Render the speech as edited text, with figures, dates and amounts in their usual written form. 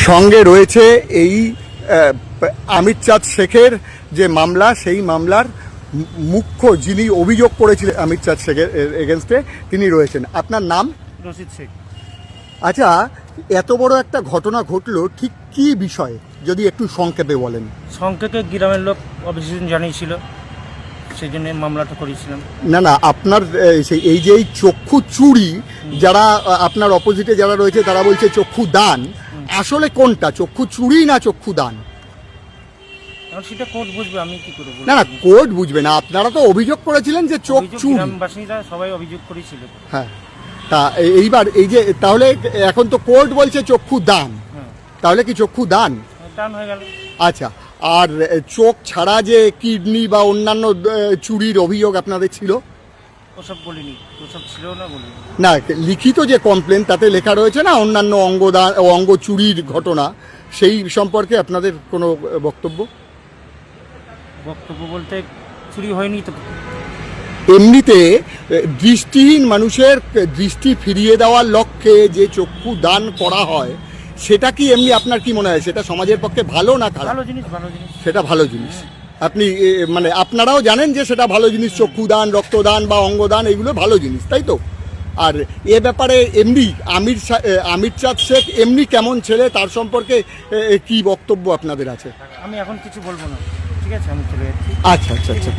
সঙ্গে রয়েছে এই আমির চাঁদ শেখের যে মামলা, সেই মামলার মুখ্য যিনি অভিযোগ করেছিলেন আমির চাঁদ শেখের এগেনস্টে, তিনি রয়েছেন। আপনার নাম? রশিদ শেখ। আচ্ছা, এত বড় একটা ঘটনা ঘটলো, ঠিক কী বিষয়ে যদি একটু সংক্ষেপে বলেন। সংক্ষেপে গ্রামের লোক অভিযোগ জানিয়েছিল, সেই জন্য মামলাটা করেছিলাম। না না, আপনার সেই এই যে এই চক্ষু চুরি, যারা আপনার অপোজিটে যারা রয়েছে তারা বলছে চক্ষু দান, আসলে কোনটা, চক্ষু চুরি না চক্ষু দান? সেটা কোর্ট বুঝবে, আমি কি করব? না না, কোর্ট বুঝবে না, আপনারা তো অভিযোগ করেছিলেন যে চোখ চুরি। গ্রামবাসীরা সবাই অভিযোগ করেছিল। হ্যাঁ, তা এইবার এই যে তাহলে এখন তো কোর্ট বলছে চক্ষু দান, তাহলে কি চক্ষু দান? দান হয়ে গেল। আচ্ছা, আর চোখ ছাড়া যে কিডনি বা অন্যান্য চুরির অভিযোগ আপনাদের ছিল? ওসব বলিনি, ওসব ছিল না বলিনি। না, লিখিত যে কমপ্লেন তাতে লেখা রয়েছে না অন্যান্য অঙ্গদান ও অঙ্গ চুরির ঘটনা, সেই সম্পর্কে আপনাদের কোনো বক্তব্য? বক্তব্য বলতে চুরি হয়নি তো। এমনিতে দৃষ্টিহীন মানুষের দৃষ্টি ফিরিয়ে দেওয়ার লক্ষ্যে যে চক্ষু দান করা হয়, সেটা কি এমনি আপনার কি মনে হয় সেটা সমাজের পক্ষে ভালো না খারাপ? ভালো জিনিস, ভালো জিনিস। সেটা ভালো জিনিস। আপনি মানে আপনারাও জানেন যে সেটা ভালো জিনিস, চক্ষুদান, রক্তদান বা অঙ্গদান এগুলো ভালো জিনিস, তাই তো? আর এ ব্যাপারে এমনি আমির চাঁদ শেখ এমনি কেমন ছেলে, তার সম্পর্কে কি বক্তব্য আপনাদের আছে? আমি এখন কিছু বলবো না, ঠিক আছে? আমি চলে যাচ্ছি। আচ্ছা আচ্ছা আচ্ছা।